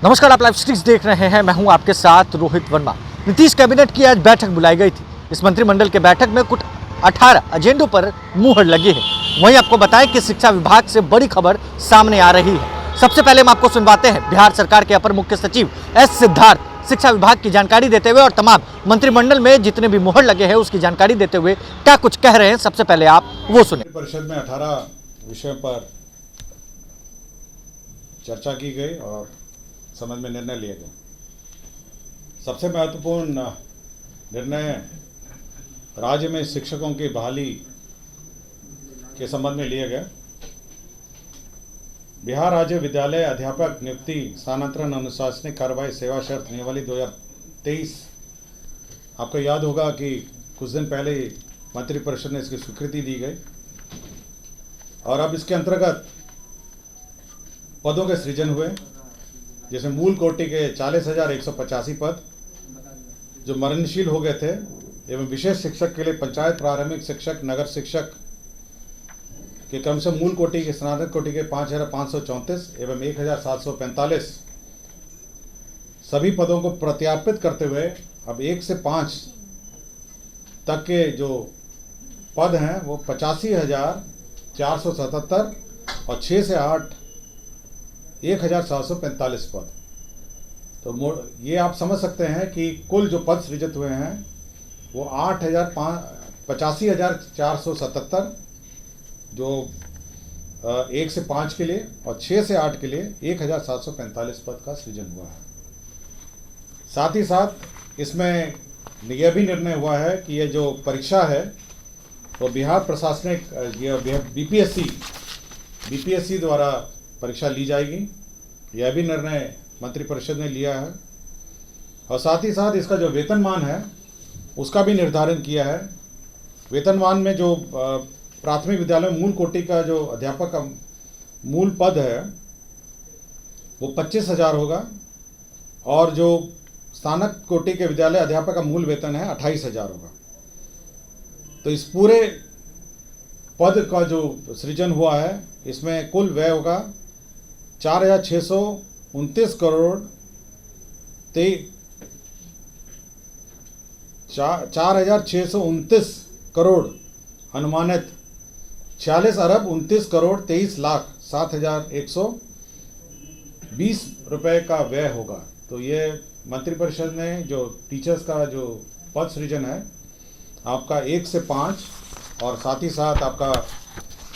नमस्कार, आप live streets देख रहे हैं। मैं हूं आपके साथ रोहित वर्मा। नीतीश कैबिनेट की आज बैठक बुलाई गई थी। इस मंत्रिमंडल के बैठक में कुछ 18 एजेंडों पर मुहर लगी है। वहीं आपको बताएं कि शिक्षा विभाग से बड़ी खबर सामने आ रही है। सबसे पहले हम आपको सुनवाते हैं बिहार सरकार के अपर मुख्य सचिव एस सिद्धार्थ शिक्षा विभाग की जानकारी देते हुए और तमाम मंत्रिमंडल में जितने भी मुहर लगे हैं उसकी जानकारी देते हुए क्या कुछ कह रहे हैं। सबसे पहले आप वो सुने। परिषद में 18 विषयों पर चर्चा की गई और समझ में निर्णय लिए गए। सबसे महत्वपूर्ण निर्णय राज्य में शिक्षकों की बहाली के संबंध में लिए गए। बिहार राज्य विद्यालय अध्यापक नियुक्ति स्थानांतरण अनुशासनिक कार्रवाई सेवा शर्त नियमावली 2023, आपको याद होगा कि कुछ दिन पहले मंत्रिपरिषद ने इसकी स्वीकृति दी गई और अब इसके अंतर्गत पदों के सृजन हुए, जिसमें मूल कोटि के 40,185 पद जो मरणशील हो गए थे एवं विशेष शिक्षक के लिए पंचायत प्रारंभिक शिक्षक नगर शिक्षक के क्रम से मूल कोटि के स्नातक कोटि के 5,534 एवं 1,745 सभी पदों को प्रत्यार्पित करते हुए अब 1 से 5 तक के जो पद हैं वो 85,477 और 6 से 8 1,745 पद। तो ये आप समझ सकते हैं कि कुल जो पद सृजित हुए हैं वो 85,477 जो 1 से 5 के लिए और 6 से 8 के लिए 1,745 पद का सृजन हुआ है। साथ ही साथ इसमें यह भी निर्णय हुआ है कि ये जो परीक्षा है वो बिहार प्रशासनिक बीपीएससी द्वारा परीक्षा ली जाएगी। यह भी निर्णय मंत्रिपरिषद ने लिया है और साथ ही साथ इसका जो वेतनमान है उसका भी निर्धारण किया है। वेतनमान में जो प्राथमिक विद्यालय मूल कोटि का जो अध्यापक का मूल पद है वो 25,000 होगा और जो स्नातक कोटि के विद्यालय अध्यापक का मूल वेतन है 28,000 होगा। तो इस पूरे पद का जो सृजन हुआ है इसमें कुल व्यय होगा 4,629 करोड़ 4,629 करोड़ अनुमानित 46 अरब 29 करोड़ 23 लाख 7,120 रुपए का व्यय होगा। तो ये मंत्रिपरिषद ने जो टीचर्स का जो पद सृजन है आपका 1 से 5 और साथ ही साथ आपका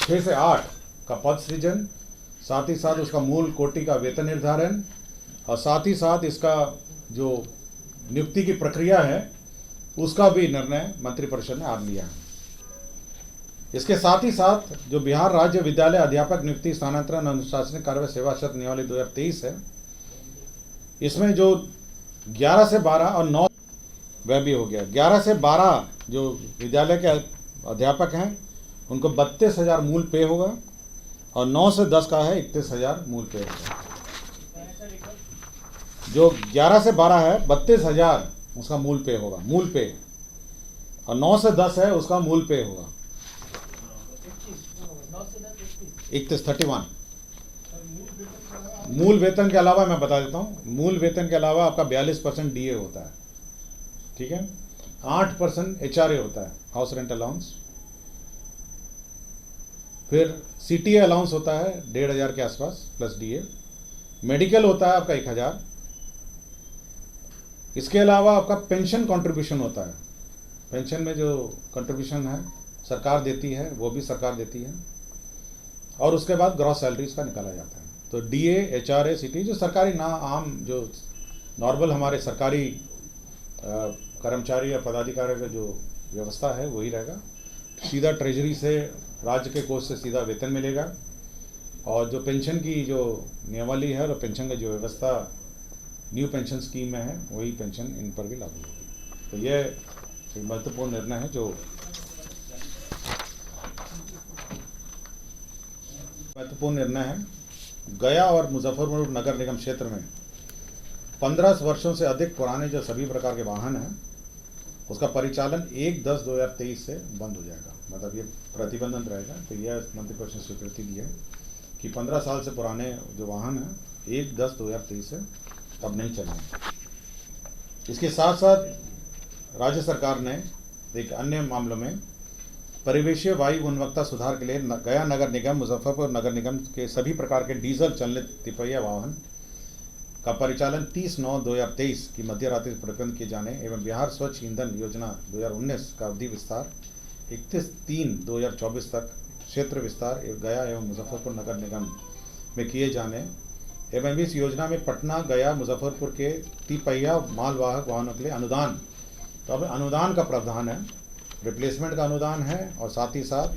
6 से 8 का पद सृजन, साथ ही साथ उसका मूल कोटि का वेतन निर्धारण और साथ ही साथ इसका जो नियुक्ति की प्रक्रिया है उसका भी निर्णय मंत्रिपरिषद ने आज लिया है। इसके साथ ही साथ जो बिहार राज्य विद्यालय अध्यापक नियुक्ति स्थानांतरण अनुशासनिक कार्रवाई सेवा शर्त नियमावली 2023 है, इसमें जो 11 से 12 और 9 वह भी हो गया। 11 से 12 जो विद्यालय के अध्यापक हैं उनको 32,000 मूल पे होगा और 9 से 10 का है 31,000 मूल पे होगा। जो 11 से 12 है 32,000 उसका मूल पे होगा, मूल पे, और 9 से 10 है उसका मूल पे होगा 31 मूल वेतन के अलावा मैं बता देता हूँ, मूल वेतन के अलावा आपका 42% डीए होता है, ठीक है, 8% एचआरए होता है, हाउस रेंट अलाउंस, फिर सीटीए अलाउंस होता है 1,500 के आसपास प्लस डीए, मेडिकल होता है आपका 1,000। इसके अलावा आपका पेंशन कंट्रीब्यूशन होता है, पेंशन में जो कंट्रीब्यूशन है सरकार देती है वो भी सरकार देती है और उसके बाद ग्रॉस सैलरी का निकाला जाता है। तो डीए एचआरए सीटी जो सरकारी ना आम जो नॉर्मल हमारे सरकारी कर्मचारी या पदाधिकारी का जो व्यवस्था है वही रहेगा। सीधा ट्रेजरी से राज्य के कोष से सीधा वेतन मिलेगा और जो पेंशन की जो नियमावली है और पेंशन का जो व्यवस्था न्यू पेंशन स्कीम में है वही पेंशन इन पर भी लागू होगी। तो यह एक महत्वपूर्ण निर्णय है जो महत्वपूर्ण निर्णय है। गया और मुजफ्फरपुर नगर निगम क्षेत्र में 15 वर्षों से अधिक पुराने जो सभी प्रकार के वाहन हैं उसका परिचालन 1/10/2023 से बंद हो जाएगा, मतलब ये प्रतिबंधित रहेगा। तो यह मंत्रिपरिषद ने स्वीकृति दी है कि 15 साल से पुराने जो वाहन हैं 1/10/2023 से तब नहीं चलेंगे। इसके साथ साथ राज्य सरकार ने एक अन्य मामलों में परिवेशीय वायु गुणवत्ता सुधार के लिए गया नगर निगम, मुजफ्फरपुर नगर निगम के सभी प्रकार के डीजल चालित तिपहिया वाहन का परिचालन 30/9/2023 की मध्य रात्रि से प्रतिबंध किए जाने एवं बिहार स्वच्छ ईंधन योजना 2019 का अवधि विस्तार 31/3/2024 तक क्षेत्र विस्तार गया एवं मुजफ्फरपुर नगर निगम में किए जाने एवं इस योजना में पटना, गया, मुजफ्फरपुर के तिपहिया मालवाहक वाहनों के लिए अनुदान, तो अब अनुदान का प्रावधान है, रिप्लेसमेंट का अनुदान है और साथ ही साथ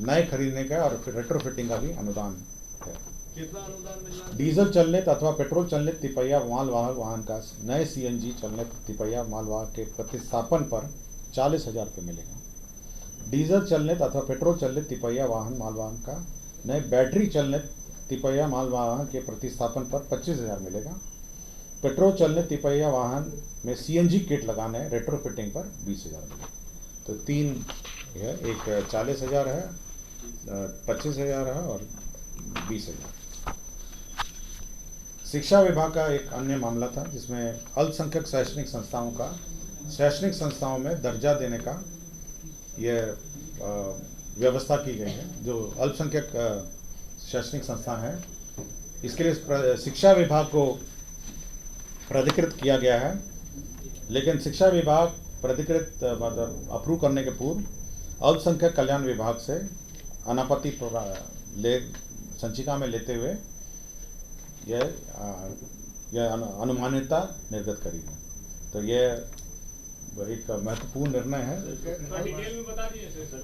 नए खरीदने का और रेट्रोफिटिंग का भी अनुदान है। कितना अनुदान मिलना? डीजल चलित अथवा पेट्रोल चलित तिपहिया मालवाहक वाहन का नए सीएनजी चलित तिपहिया मालवाहक के प्रतिस्थापन पर 40,000 रुपये मिलेगा। डीजल चलित अथवा पेट्रोल चलित तिपहिया वाहन मालवाहन का नए बैटरी चलित तिपहिया मालवाहन के प्रतिस्थापन पर 25,000 मिलेगा। पेट्रोल चलित तिपहिया वाहन में सीएनजी किट लगाने रेट्रोफिटिंग पर 20,000 मिलेगा। तो तीन है, एक 40,000 है, 25,000 है और 20,000। शिक्षा विभाग का एक अन्य मामला था जिसमें अल्पसंख्यक शैक्षणिक संस्थाओं में दर्जा देने का ये व्यवस्था की गई है। जो अल्पसंख्यक शैक्षणिक संस्थान है इसके लिए शिक्षा विभाग को प्राधिकृत किया गया है, लेकिन शिक्षा विभाग प्राधिकृत मतलब अप्रूव करने के पूर्व अल्पसंख्यक कल्याण विभाग से अनापत्ति संचिका में लेते हुए यह अनुमान्यता निर्गत करी है। तो यह एक महत्वपूर्ण निर्णय है। डिटेल में बता दीजिए सर।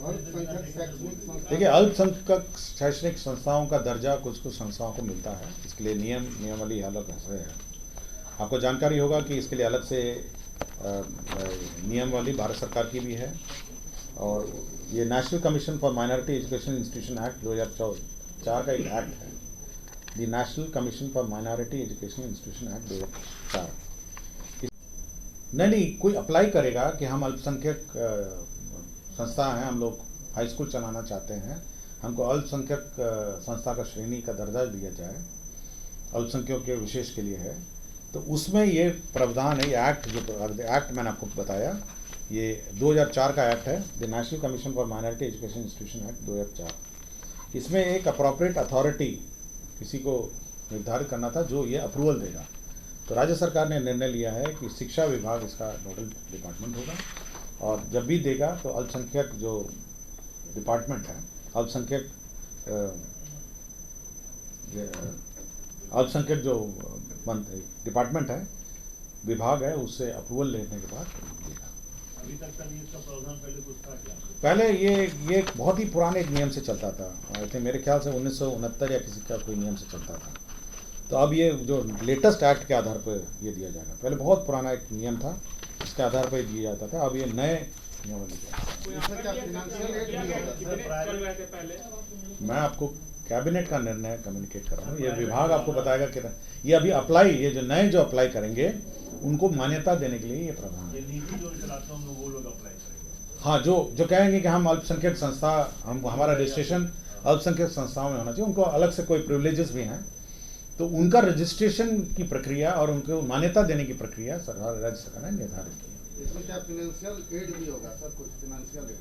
देखिए, अल्पसंख्यक शैक्षणिक संस्थाओं का दर्जा कुछ संस्थाओं को मिलता है, इसके लिए नियमावली अलग है। आपको जानकारी होगा कि इसके लिए अलग से नियमावली भारत सरकार की भी है और ये national commission for minority education institution act 2004 का एक एक्ट है, the national commission for minority education institution act 2004। नहीं, कोई अप्लाई करेगा कि हम अल्पसंख्यक संस्था हैं, हम लोग हाई स्कूल चलाना चाहते हैं, हमको अल्पसंख्यक संस्था का श्रेणी का दर्जा दिया जाए, अल्पसंख्यकों के विशेष के लिए है, तो उसमें ये प्रावधान है। ये एक्ट जो एक्ट मैंने आपको बताया, ये 2004 का एक्ट है, the national commission for minority education institution act 2004। इसमें एक अप्रोप्रिएट अथॉरिटी किसी को निर्धारित करना था जो ये अप्रूवल देगा। तो राज्य सरकार ने निर्णय लिया है कि शिक्षा विभाग इसका नोडल डिपार्टमेंट होगा और जब भी देगा तो अल्पसंख्यक जो डिपार्टमेंट है, अल्पसंख्यक जो डिपार्टमेंट है, विभाग है, उससे अप्रूवल लेने के बाद देगा। अभी तक का इसका प्रावधान पहले कुछ था क्या? पहले ये बहुत ही पुराने एक नियम से चलता था, आई थिंक मेरे ख्याल से 1969 या किसी का कोई नियम से चलता था। तो अब ये जो लेटेस्ट एक्ट के आधार पर ये दिया जाएगा, पहले बहुत पुराना एक नियम था इसके आधार पर दिया जाता था, अब ये नए नियम मैं आपको कैबिनेट का निर्णय कम्युनिकेट कर रहा हूँ। ये विभाग आपको बताएगा कि ये अभी अप्लाई, ये जो नए जो अप्लाई करेंगे उनको मान्यता देने के लिए ये प्रावधान है। हाँ, जो कहेंगे कि हम अल्पसंख्यक संस्था, हमारा रजिस्ट्रेशन अल्पसंख्यक संस्थाओं में होना चाहिए, उनको अलग से कोई प्रिविलेजेस भी हैं, तो उनका रजिस्ट्रेशन की प्रक्रिया और उनको मान्यता देने की प्रक्रिया सरकार, राज्य सरकार ने निर्धारित की। इसमें क्या फाइनेंशियल एड भी होगा सर? कुछ फाइनेंशियल एड?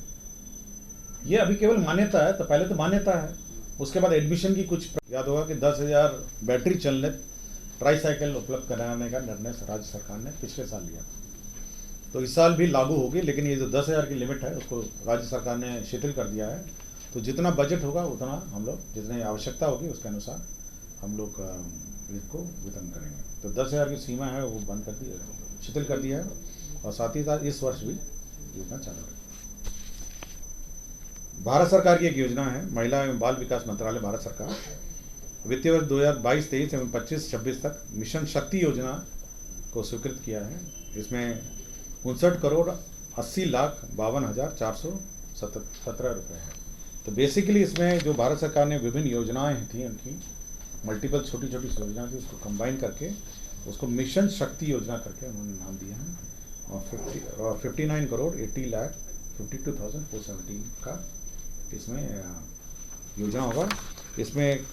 ये अभी केवल मान्यता है, तो पहले तो मान्यता है, उसके बाद एडमिशन की कुछ याद होगा कि 10,000 बैटरी चलित ट्राईसाइकिल उपलब्ध कराने का निर्णय राज्य सरकार ने पिछले साल लिया, तो इस साल भी लागू होगी। लेकिन ये जो 10,000 की लिमिट है उसको राज्य सरकार ने शिथिल कर दिया है। तो जितना बजट होगा उतना हम लोग, जितनी आवश्यकता होगी उसके अनुसार हम लोग इसको वितरण करेंगे। तो 10,000 की सीमा है वो बंद कर दी, शिथिल कर दिया है और साथ ही साथ इस वर्ष भी योजना चालू है। भारत सरकार की एक योजना है, महिला एवं बाल विकास मंत्रालय भारत सरकार वित्तीय वर्ष 2022-23 एवं 25-26 तक मिशन शक्ति योजना को स्वीकृत किया है। इसमें 59,80,52,417 रुपये है। तो बेसिकली इसमें जो भारत सरकार ने विभिन्न योजनाएं थी, उनकी मल्टीपल छोटी छोटी योजनाएं थी, उसको कंबाइन करके उसको मिशन शक्ति योजना करके उन्होंने नाम दिया है और 59,80,52,417 का इसमें योजना होगा। इसमें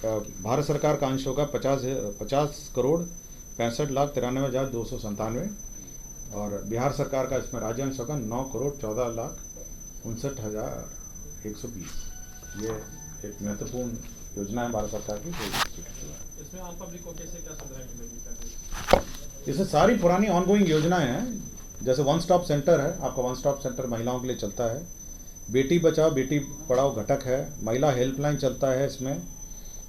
भारत सरकार का अंश होगा 50 करोड़ 65,93,297 और बिहार सरकार का इसमें राजस्व का 9,14,59,120। ये एक महत्वपूर्ण योजना है भारत सरकार की। इसमें आम पब्लिक को कैसे क्या सुविधाएं मिलेगी? इससे सारी पुरानी ऑनगोइंग योजनाएं हैं, जैसे वन स्टॉप सेंटर है, आपका वन स्टॉप सेंटर महिलाओं के लिए चलता है। बेटी बचाओ बेटी पढ़ाओ घटक है, महिला हेल्पलाइन चलता है इसमें,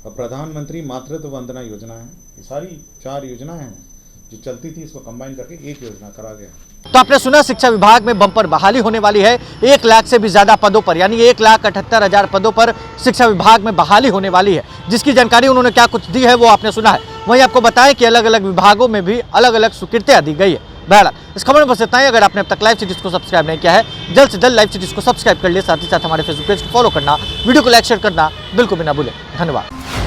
और प्रधानमंत्री मातृत्व वंदना योजना है। ये सारी 4 योजनाएं हैं जो चलती थी, इसको कंबाइन करके एक योजना करा गया। तो आपने सुना, शिक्षा विभाग में बम्पर बहाली होने वाली है। 1 लाख से भी ज्यादा पदों पर, यानी 1,78,000 पदों पर शिक्षा विभाग में बहाली होने वाली है, जिसकी जानकारी उन्होंने क्या कुछ दी है वो आपने सुना है। वहीं आपको बताएं कि अलग अलग विभागों में भी अलग अलग स्वीकृतियां दी गई है। बहरहाल इस खबर में बस इतना ही। अगर आपने अब तक लाइव सिटीज को सब्सक्राइब नहीं किया है, जल्द से जल्द लाइव सिटीज को सब्सक्राइब कर लिए। साथ ही साथ हमारे फेसबुक पेज को फॉलो करना, वीडियो को लाइक शेयर करना बिल्कुल भी ना भूलें। धन्यवाद।